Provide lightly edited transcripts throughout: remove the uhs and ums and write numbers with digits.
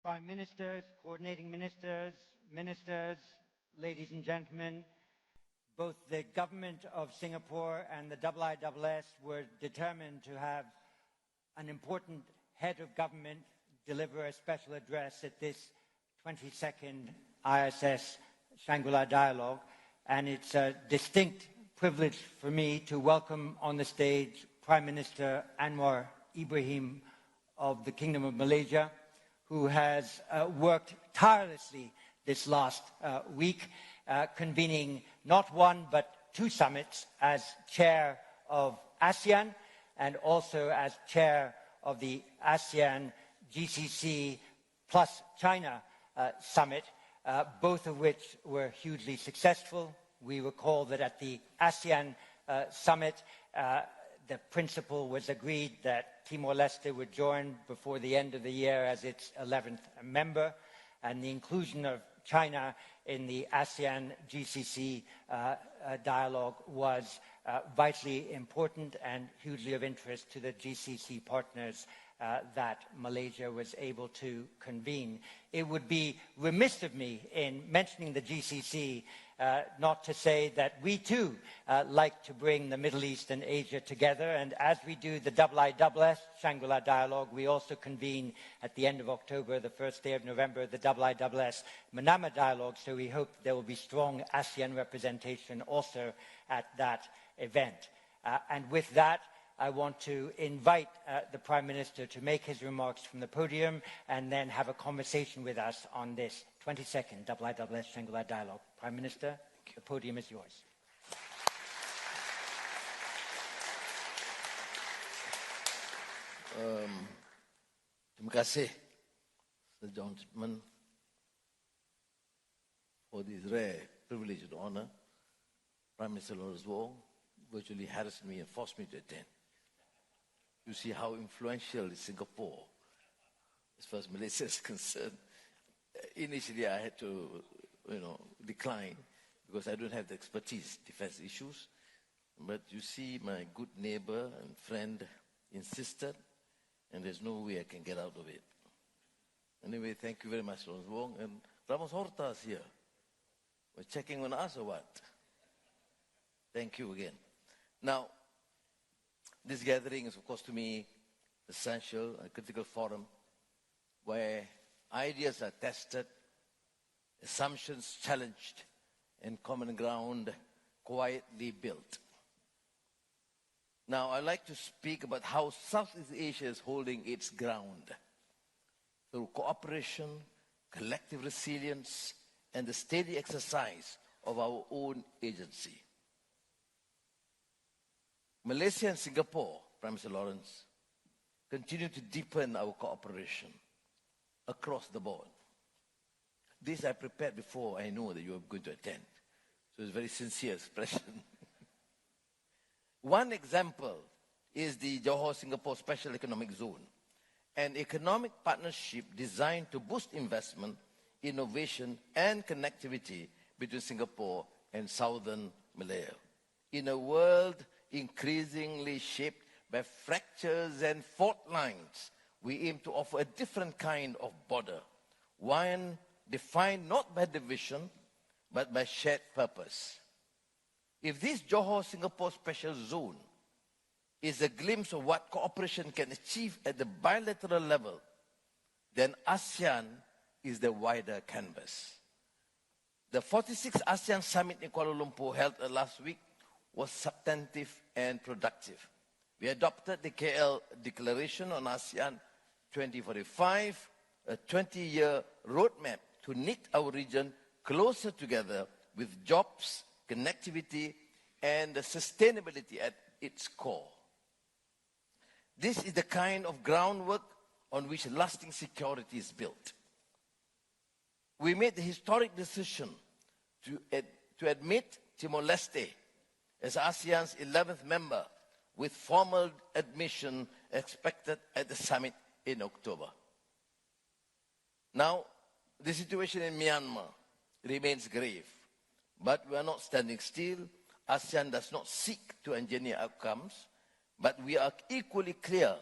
Prime Ministers, coordinating ministers, ministers, ladies and gentlemen, both the government of Singapore and the IISS were determined to have an important head of government deliver a special address at this 22nd ISS Shangri-La dialogue, and it's a distinct privilege for me to welcome on the stage Prime Minister Anwar Ibrahim of the Kingdom of Malaysia, who has worked tirelessly this last week, convening not one but two summits as chair of ASEAN and also as chair of the ASEAN GCC plus China summit, both of which were hugely successful. We recall that at the ASEAN summit, the principle was agreed that Timor-Leste would join before the end of the year as its 11th member, and the inclusion of China in the ASEAN GCC dialogue was vitally important and hugely of interest to the GCC partners that Malaysia was able to convene. It would be remiss of me in mentioning the GCC not to say that we too like to bring the Middle East and Asia together, and as we do the IISS Shangri-La dialogue, we also convene at the end of October, the first day of November, the IISS Manama dialogue, so we hope there will be strong ASEAN representation also at that event. And with that, I want to invite the Prime Minister to make his remarks from the podium and then have a conversation with us on this 22nd IISS Shangri-La dialogue. Prime Minister, the podium is yours. Terima kasih, Sir Gentleman, for this rare privilege and honor. Prime Minister Lawrence Wong virtually harassed me and forced me to attend. You see how influential is Singapore as far as Malaysia is concerned. Initially, I had to, decline because I don't have the expertise, defense issues. But you see, my good neighbor and friend insisted, and there's no way I can get out of it. Anyway, thank you very much, Lawrence Wong. And Ramos Horta is here. We're checking on us or what? Thank you again. Now, this gathering is, of course, to me, essential, a critical forum where ideas are tested, assumptions challenged, and common ground quietly built. Now, I'd like to speak about how Southeast Asia is holding its ground through cooperation, collective resilience, and the steady exercise of our own agency. Malaysia and Singapore, Prime Minister Lawrence, continue to deepen our cooperation across the board. This I prepared before I know that you are going to attend. So it's a very sincere expression. One example is the Johor-Singapore Special Economic Zone, an economic partnership designed to boost investment, innovation, and connectivity between Singapore and southern Malaya. In a world increasingly shaped by fractures and fault lines, we aim to offer a different kind of border, one defined not by division, but by shared purpose. If this Johor-Singapore Special Zone is a glimpse of what cooperation can achieve at the bilateral level, then ASEAN is the wider canvas. The 46th ASEAN Summit in Kuala Lumpur held last week was substantive and productive. We adopted the KL Declaration on ASEAN 2045, a 20-year roadmap to knit our region closer together with jobs, connectivity, and sustainability at its core. This is the kind of groundwork on which lasting security is built. We made the historic decision to admit Timor-Leste as ASEAN's 11th member, with formal admission expected at the summit in October. Now, the situation in Myanmar remains grave, but we are not standing still. ASEAN does not seek to engineer outcomes, but we are equally clear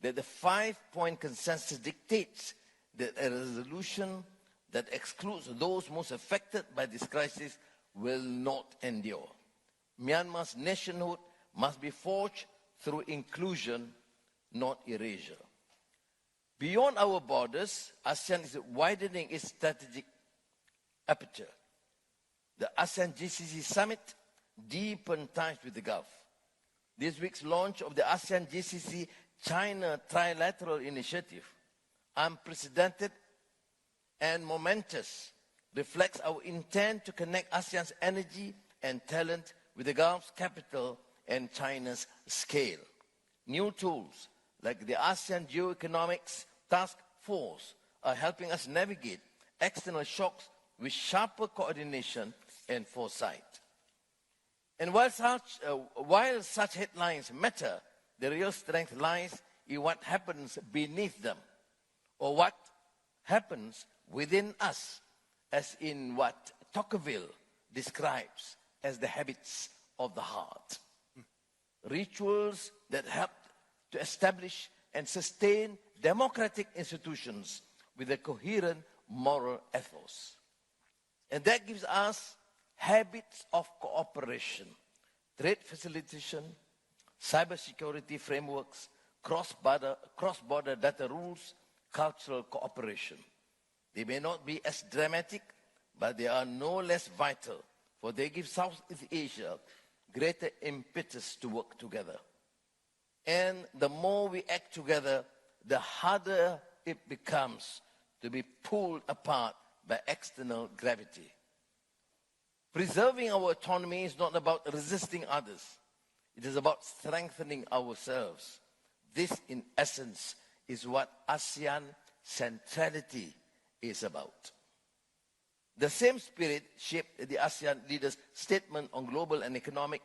that the 5-point consensus dictates that a resolution that excludes those most affected by this crisis will not endure. Myanmar's nationhood must be forged through inclusion, not erasure. Beyond our borders, ASEAN is widening its strategic aperture. The ASEAN GCC Summit deepened ties with the Gulf. This week's launch of the ASEAN GCC China Trilateral Initiative, unprecedented and momentous, reflects our intent to connect ASEAN's energy and talent with the Gulf's capital and China's scale. New tools like the ASEAN Geoeconomics Task Force are helping us navigate external shocks with sharper coordination and foresight. And while such headlines matter, the real strength lies in what happens beneath them, or what happens within us, as in what Tocqueville describes as the habits of the heart. Rituals that help to establish and sustain democratic institutions with a coherent moral ethos. And that gives us habits of cooperation, trade facilitation, cybersecurity frameworks, cross-border data rules, cultural cooperation. They may not be as dramatic, but they are no less vital, for they give Southeast Asia greater impetus to work together. And the more we act together, the harder it becomes to be pulled apart by external gravity. Preserving our autonomy is not about resisting others. It is about strengthening ourselves. This, in essence, is what ASEAN centrality is about. The same spirit shaped the ASEAN leaders' statement on global and economic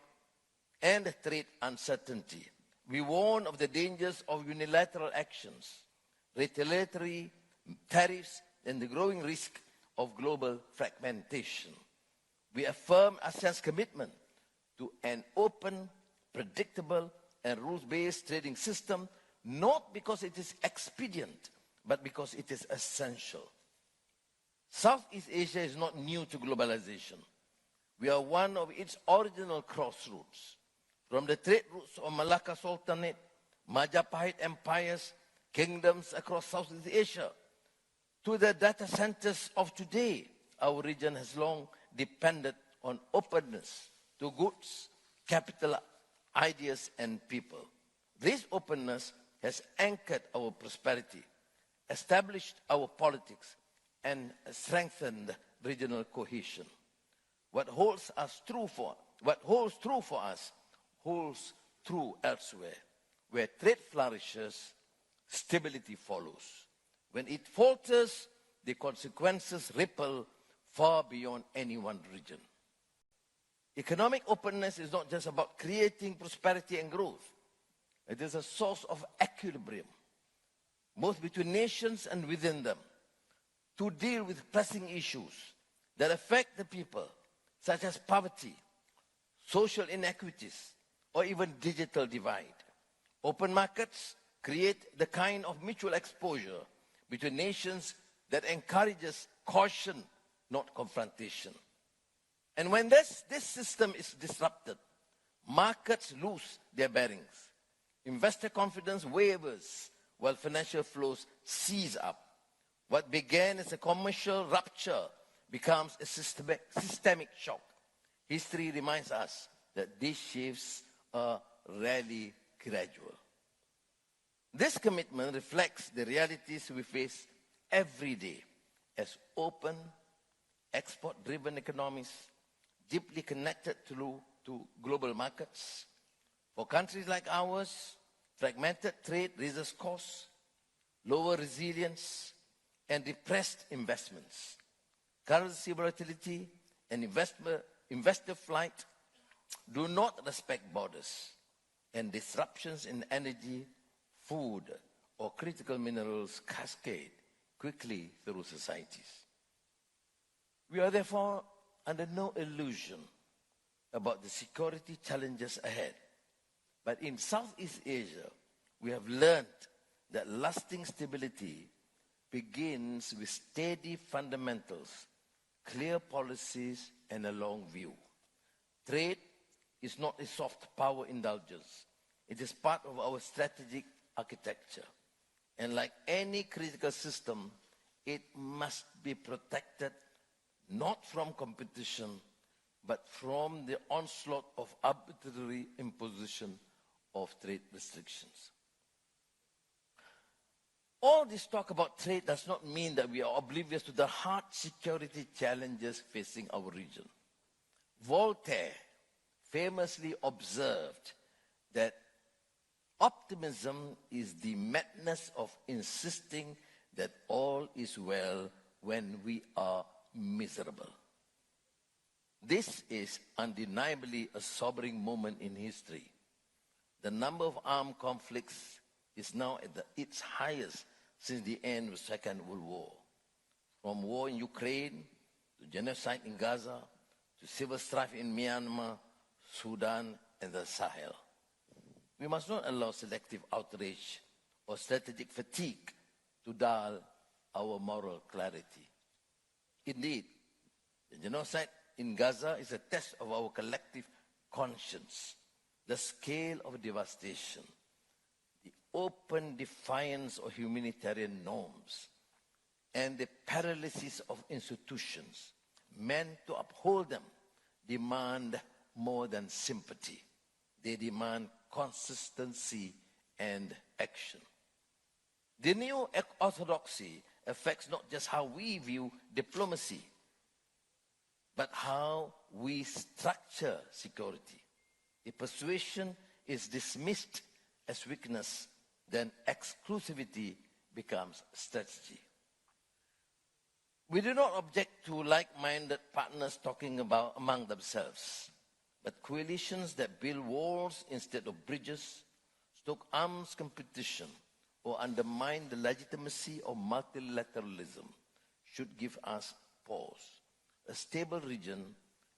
and trade uncertainty. We warn of the dangers of unilateral actions, retaliatory tariffs, and the growing risk of global fragmentation. We affirm ASEAN's commitment to an open, predictable, and rules-based trading system, not because it is expedient, but because it is essential. Southeast Asia is not new to globalization. We are one of its original crossroads. From the trade routes of Malacca Sultanate, Majapahit empires, kingdoms across Southeast Asia, to the data centers of today, our region has long depended on openness to goods, capital, ideas, and people. This openness has anchored our prosperity, established our politics, and strengthened regional cohesion. What holds true for us holds true elsewhere. Where trade flourishes, stability follows. When it falters, the consequences ripple far beyond any one region. Economic openness is not just about creating prosperity and growth. It is a source of equilibrium, both between nations and within them, to deal with pressing issues that affect the people, such as poverty, social inequities, or even digital divide. Open markets create the kind of mutual exposure between nations that encourages caution, not confrontation. And when this system is disrupted, markets lose their bearings. Investor confidence wavers while financial flows seize up. What began as a commercial rupture becomes a systemic shock. History reminds us that these shifts are rarely gradual. This commitment reflects the realities we face every day as open, export-driven economies, deeply connected to global markets. For countries like ours, fragmented trade raises costs, lower resilience, and depressed investments. Currency volatility and investor flight do not respect borders, and disruptions in energy, food, or critical minerals cascade quickly through societies. We are therefore under no illusion about the security challenges ahead. But in Southeast Asia, we have learned that lasting stability begins with steady fundamentals, clear policies, and a long view. Trade is not a soft power indulgence. It is part of our strategic architecture. And like any critical system, it must be protected not from competition, but from the onslaught of arbitrary imposition of trade restrictions. All this talk about trade does not mean that we are oblivious to the hard security challenges facing our region. Voltaire famously observed that optimism is the madness of insisting that all is well when we are miserable. This is undeniably a sobering moment in history. The number of armed conflicts is now at its highest since the end of the Second World War. From war in Ukraine, to genocide in Gaza, to civil strife in Myanmar, Sudan, and the Sahel. We must not allow selective outrage or strategic fatigue to dull our moral clarity. Indeed, the genocide in Gaza is a test of our collective conscience, the scale of devastation, the open defiance of humanitarian norms, and the paralysis of institutions meant to uphold them demand more than sympathy. They demand consistency and action. The new orthodoxy affects not just how we view diplomacy, but how we structure security. If persuasion is dismissed as weakness, then exclusivity becomes strategy. We do not object to like-minded partners talking about among themselves, but coalitions that build walls instead of bridges, stoke arms competition, or undermine the legitimacy of multilateralism should give us pause. A stable region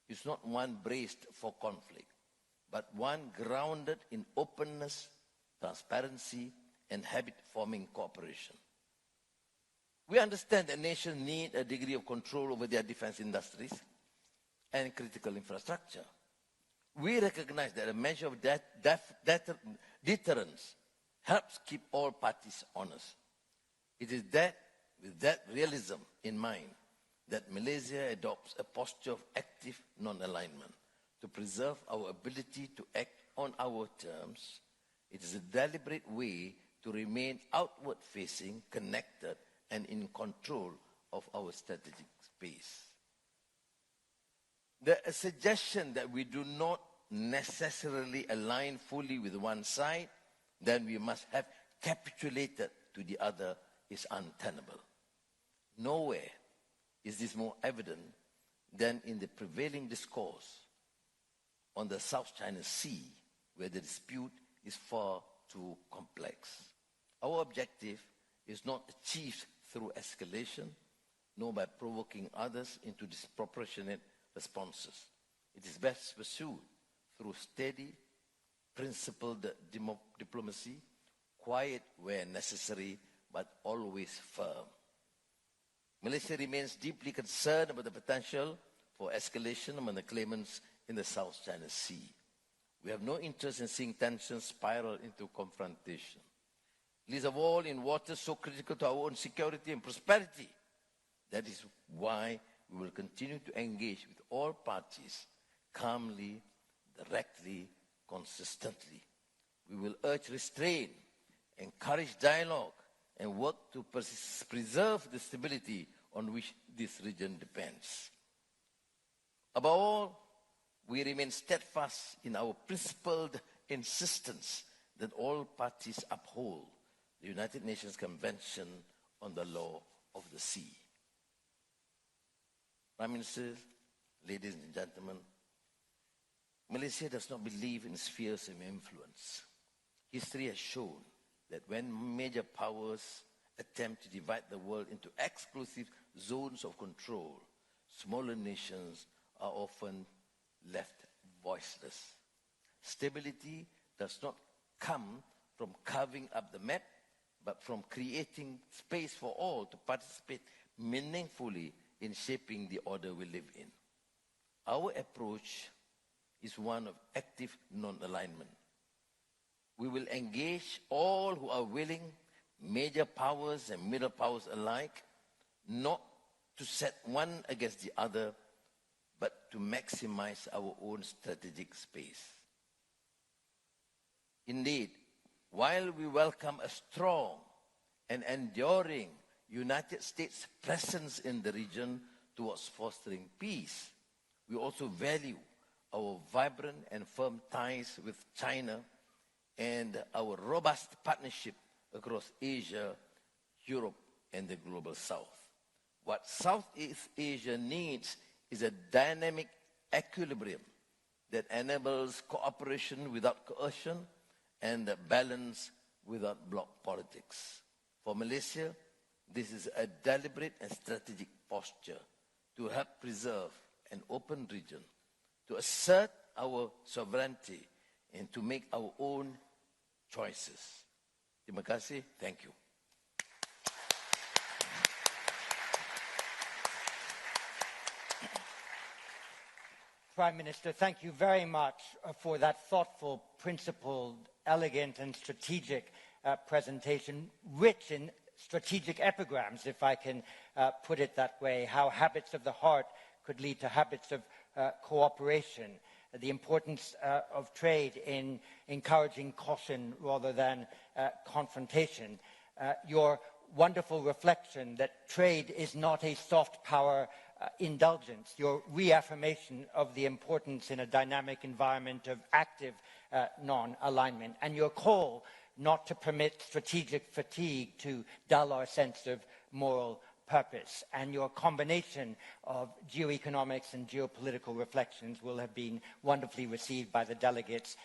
is not one braced for conflict, but one grounded in openness, transparency, and habit-forming cooperation. We understand that nations need a degree of control over their defense industries and critical infrastructure. We recognize that a measure of deterrence helps keep all parties honest. It is with that realism in mind that Malaysia adopts a posture of active non-alignment to preserve our ability to act on our terms. It is a deliberate way to remain outward-facing, connected, and in control of our strategic space. The suggestion that we do not necessarily align fully with one side, then we must have capitulated to the other, is untenable. Nowhere is this more evident than in the prevailing discourse on the South China Sea, where the dispute is far too complex. Our objective is not achieved through escalation, nor by provoking others into disproportionate responses. It is best pursued through steady, principled diplomacy, quiet where necessary, but always firm. Malaysia remains deeply concerned about the potential for escalation among the claimants in the South China Sea. We have no interest in seeing tensions spiral into confrontation, least of all in waters so critical to our own security and prosperity. That is why we will continue to engage with all parties calmly, directly, consistently. We will urge restraint, encourage dialogue, and work to preserve the stability on which this region depends. Above all, we remain steadfast in our principled insistence that all parties uphold the United Nations Convention on the Law of the Sea. Prime Minister, ladies and gentlemen, Malaysia does not believe in spheres of influence. History has shown that when major powers attempt to divide the world into exclusive zones of control, smaller nations are often left voiceless. Stability does not come from carving up the map, but from creating space for all to participate meaningfully in shaping the order we live in. Our approach is one of active non-alignment. We will engage all who are willing, major powers and middle powers alike, not to set one against the other, but to maximize our own strategic space. Indeed, while we welcome a strong and enduring United States presence in the region towards fostering peace, we also value our vibrant and firm ties with China and our robust partnership across Asia, Europe, and the global South. What Southeast Asia needs is a dynamic equilibrium that enables cooperation without coercion and balance without bloc politics. For Malaysia, this is a deliberate and strategic posture to help preserve an open region, to assert our sovereignty, and to make our own choices. Terima kasih. Thank you. Prime Minister, thank you very much for that thoughtful, principled, elegant and strategic presentation, rich in strategic epigrams, if I can put it that way, how habits of the heart could lead to habits of cooperation, the importance of trade in encouraging caution rather than confrontation, your wonderful reflection that trade is not a soft power indulgence, your reaffirmation of the importance in a dynamic environment of active non-alignment, and your call not to permit strategic fatigue to dull our sense of moral purpose, and your combination of geoeconomics and geopolitical reflections will have been wonderfully received by the delegates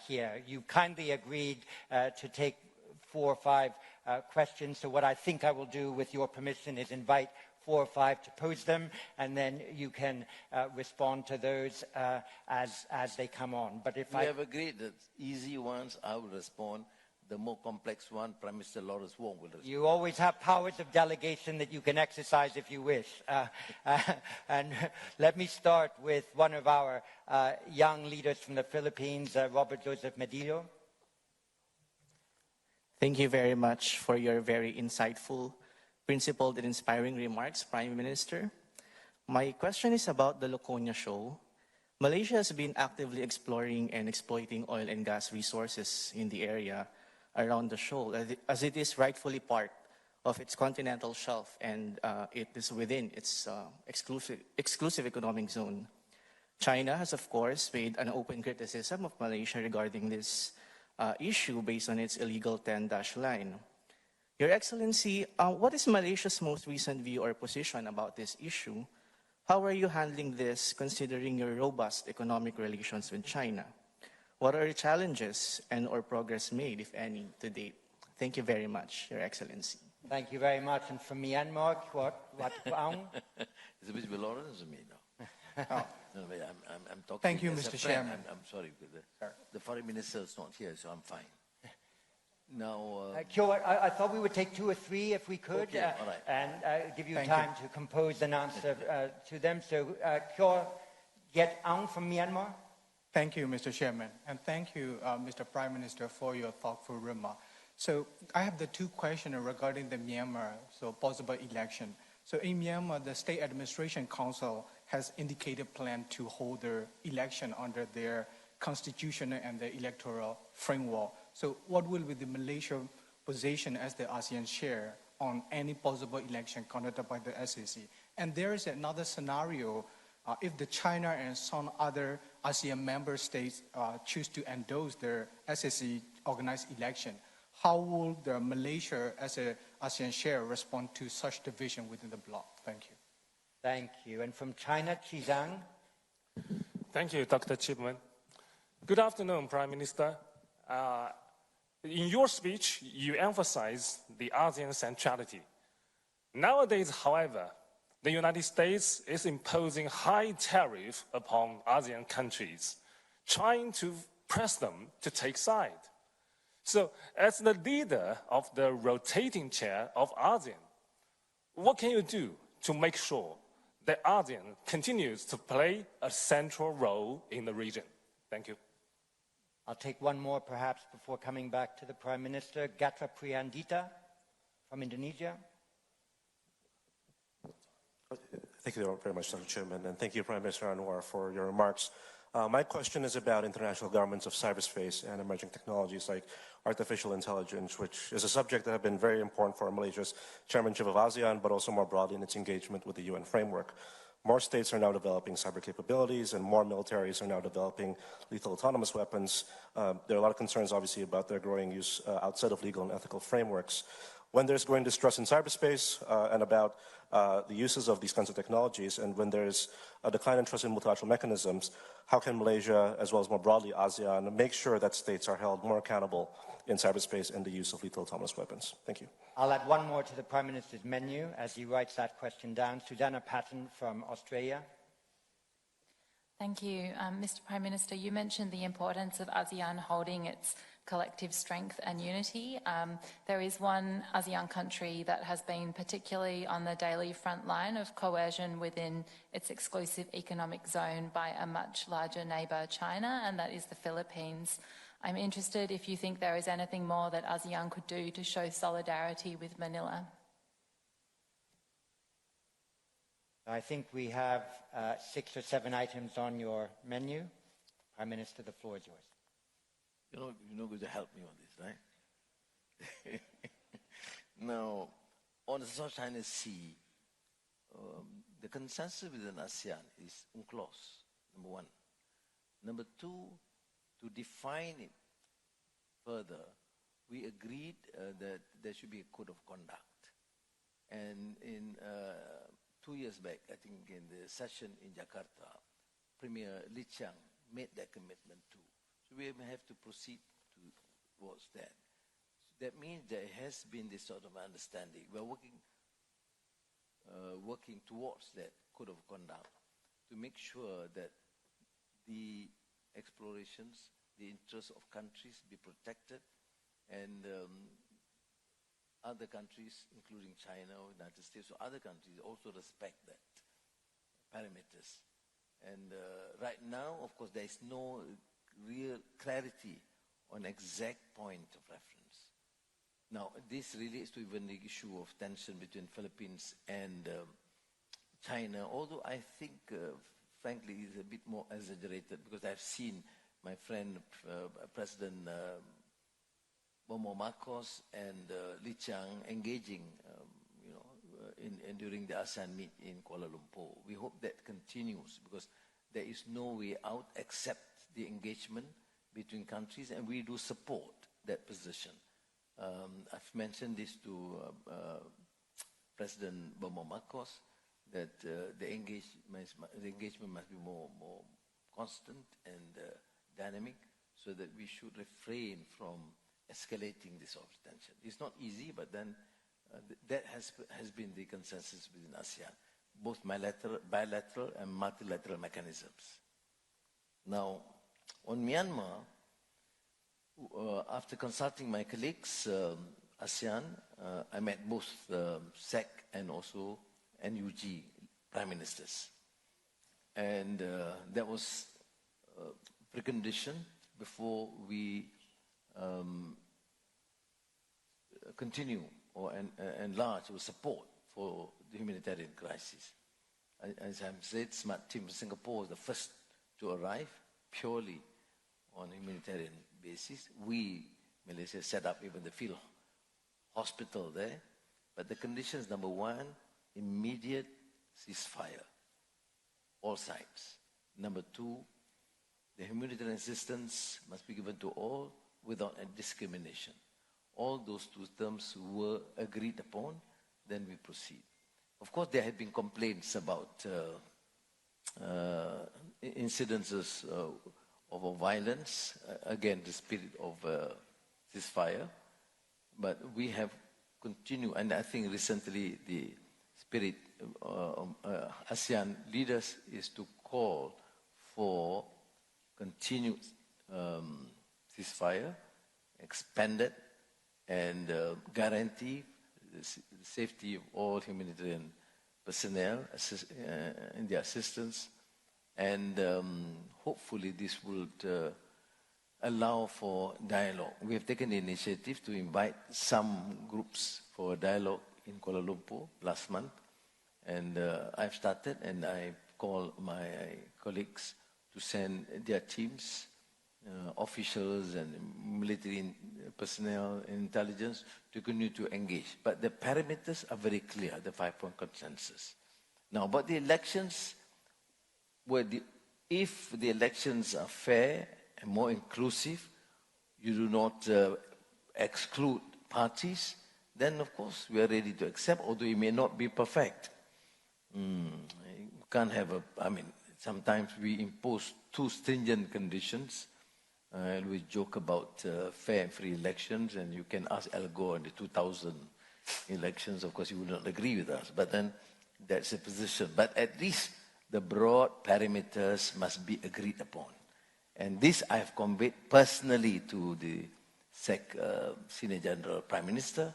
here. You kindly agreed to take 4 or 5 questions, so what I think I will do, with your permission, is invite 4 or 5 to pose them, and then you can respond to those as they come on. But if we have agreed that easy ones I will respond. The more complex one, Prime Minister Lawrence Wong will respond. You always have powers of delegation that you can exercise if you wish. And let me start with one of our young leaders from the Philippines, Robert Joseph Medillo. Thank you very much for your very insightful, principled and inspiring remarks, Prime Minister. My question is about the Laconia Show. Malaysia has been actively exploring and exploiting oil and gas resources in the area around the shoal, as it is rightfully part of its continental shelf, and it is within its exclusive economic zone. China has, of course, made an open criticism of Malaysia regarding this issue based on its illegal 10-dash line. Your Excellency, what is Malaysia's most recent view or position about this issue? How are you handling this, considering your robust economic relations with China? What are the challenges and or progress made, if any, to date? Thank you very much, Your Excellency. Thank you very much. And from Myanmar, what Is it with Lawrence or me now? Oh. No, wait, I'm talking. Thank you, as Mr. a friend. Chairman. I'm sorry, the Foreign Minister is not here, so I'm fine. Now, I thought we would take 2 or 3 if we could, okay, all right. and give you Thank time to compose an answer to them. So, Kyo Get Aung from Myanmar. Thank you, Mr. Chairman, and thank you, Mr. Prime Minister, for your thoughtful remark. So I have the 2 questions regarding the Myanmar, so possible election. So in Myanmar, the State Administration Council has indicated plan to hold their election under their constitutional and the electoral framework. So what will be the Malaysian position as the ASEAN chair on any possible election conducted by the SAC? And there is another scenario, if the China and some other ASEAN member states choose to endorse their SAC organized election, how will the Malaysia as an ASEAN chair respond to such division within the bloc? Thank you. Thank you. And from China, Chi Zhang. Thank you, Dr. Chipman. Good afternoon, Prime Minister. In your speech, you emphasize the ASEAN centrality. Nowadays, however, the United States is imposing high tariff upon ASEAN countries, trying to press them to take side. So, as the leader of the rotating chair of ASEAN, what can you do to make sure that ASEAN continues to play a central role in the region? Thank you. I'll take one more perhaps before coming back to the Prime Minister. Gatra Priyandita from Indonesia. Thank you very much, Dr. Chairman, and thank you, Prime Minister Anwar, for your remarks. My question is about international governance of cyberspace and emerging technologies like artificial intelligence, which is a subject that has been very important for Malaysia's chairmanship of ASEAN, but also more broadly in its engagement with the UN framework. More states are now developing cyber capabilities, and more militaries are now developing lethal autonomous weapons. There are a lot of concerns, obviously, about their growing use outside of legal and ethical frameworks. When there's growing distrust in cyberspace and about the uses of these kinds of technologies, and when there's a decline in trust in multilateral mechanisms, how can Malaysia, as well as more broadly ASEAN, make sure that states are held more accountable in cyberspace and the use of lethal autonomous weapons? Thank you. I'll add one more to the Prime Minister's menu as he writes that question down. Susanna Patton from Australia. Thank you. Mr. Prime Minister, you mentioned the importance of ASEAN holding its collective strength and unity. There is one ASEAN country that has been particularly on the daily front line of coercion within its exclusive economic zone by a much larger neighbour, China, and that is the Philippines. I'm interested if you think there is anything more that ASEAN could do to show solidarity with Manila. I think we have 6 or 7 items on your menu. Prime Minister, the floor is yours. You're not going to help me on this, right? Now, on the South China Sea, the consensus within ASEAN is UNCLOS, number one. Number two, to define it further, we agreed that there should be a code of conduct. And in 2 years back, I think in the session in Jakarta, Premier Lee Chiang made that commitment too. So we have to proceed towards that. So that means there has been this sort of understanding. We're working towards that code of conduct to make sure that the explorations, the interests of countries be protected, and other countries, including China or United States or other countries, also respect that parameters. And right now, of course, there is no real clarity on exact point of reference. Now, this relates to even the issue of tension between Philippines and China, although I think, frankly, it's a bit more exaggerated because I've seen my friend, President Bomo Marcos and Lee Chiang engaging, during the ASEAN meet in Kuala Lumpur. We hope that continues because there is no way out except the engagement between countries, and we do support that position. I've mentioned this to President Bomo Marcos that the engagement must be more constant and dynamic, so that we should refrain from escalating this sort of tension. It's not easy, but then that has been the consensus within ASEAN, both bilateral and multilateral mechanisms. Now, on Myanmar, after consulting my colleagues, ASEAN, I met both SEC and also NUG prime ministers. And that was a precondition before we continue or enlarge our support for the humanitarian crisis. As I've said, Smart Team Singapore was the first to arrive purely on a humanitarian basis. We, Malaysia, set up even the field hospital there. But the conditions, number one, immediate ceasefire, all sides. Number two, the humanitarian assistance must be given to all without discrimination. All those two terms were agreed upon, then we proceed. Of course, there have been complaints about incidences of violence, again, the spirit of ceasefire. But we have continued, and I think recently the spirit of ASEAN leaders is to call for continued ceasefire expanded and guarantee the safety of all humanitarian personnel in their assistance. And hopefully this would allow for dialogue. We have taken the initiative to invite some groups for dialogue in Kuala Lumpur last month. And I've started, and I call my colleagues to send their teams, officials and military personnel and intelligence to continue to engage. But the parameters are very clear, the 5-point consensus. Now, about the elections, if the elections are fair and more inclusive, you do not exclude parties, then of course we are ready to accept, although it may not be perfect. You can't have sometimes we impose too stringent conditions. And we joke about fair and free elections, and you can ask Al Gore in the 2000 elections. Of course, he would not agree with us, but then that's a position. But at least the broad parameters must be agreed upon. And this I have conveyed personally to the SEC Senior General Prime Minister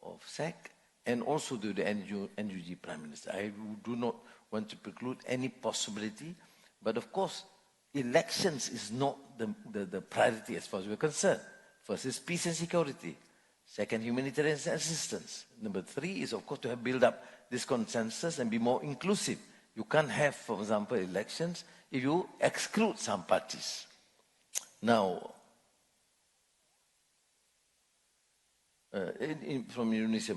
of SEC, and also to the NUG Prime Minister. I do not want to preclude any possibility, but of course, elections is not the priority as far as we're concerned. First is peace and security. Second, humanitarian assistance. Number 3 is, of course, to have built up this consensus and be more inclusive. You can't have, for example, elections if you exclude some parties. Now, from Indonesia,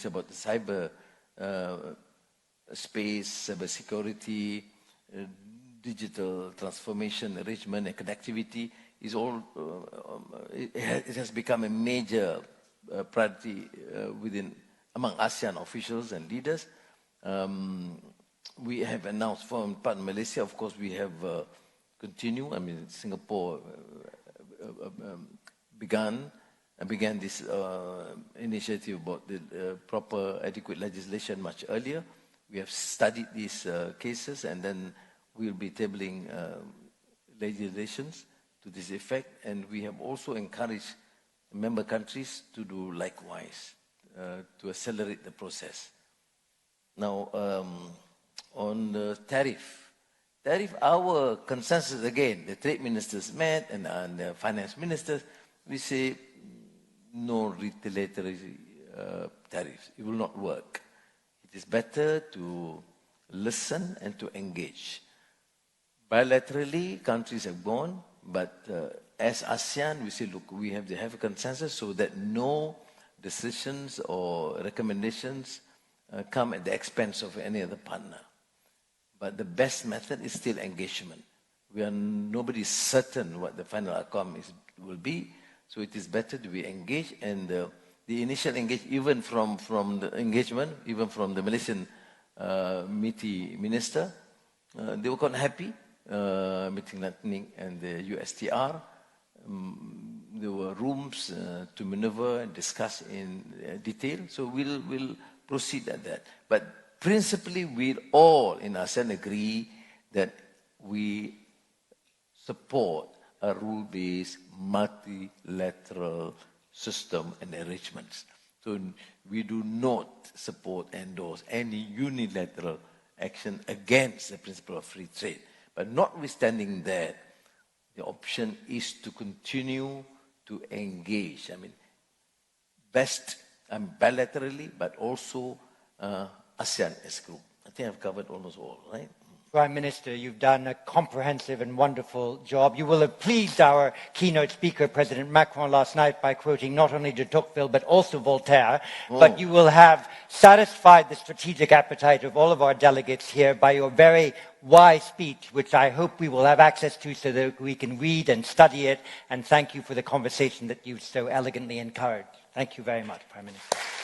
about the cyber space, cyber security, digital transformation, enrichment, and connectivity is all. It has become a major priority among ASEAN officials and leaders. We have announced from part of Malaysia, of course, we have continued. Singapore began this initiative about the proper adequate legislation much earlier. We have studied these cases, and then we'll be tabling legislations to this effect, and we have also encouraged member countries to do likewise to accelerate the process. Now, on the tariff, our consensus again, the trade ministers met and the finance ministers, we say no retaliatory tariffs. It will not work. It is better to listen and to engage. Bilaterally, countries have gone, but as ASEAN, we say, look, we have to have a consensus so that no decisions or recommendations come at the expense of any other partner. But the best method is still engagement. Nobody is certain what the final outcome will be, so it is better to be engaged. And the initial engagement, even from the engagement, even from the Malaysian MITI minister, they were quite happy. Meeting Lightning and the USTR. There were rooms to maneuver and discuss in detail. So we'll proceed at that. But principally, we all in ASEAN agree that we support a rule-based multilateral system and arrangements. So we do not support, endorse any unilateral action against the principle of free trade. But notwithstanding that, the option is to continue to engage. Best bilaterally, but also ASEAN as a group. I think I've covered almost all, right? Prime Minister, you've done a comprehensive and wonderful job. You will have pleased our keynote speaker, President Macron, last night by quoting not only de Tocqueville but also Voltaire. But you will have satisfied the strategic appetite of all of our delegates here by your very wise speech, which I hope we will have access to so that we can read and study it. And thank you for the conversation that you've so elegantly encouraged. Thank you very much, Prime Minister.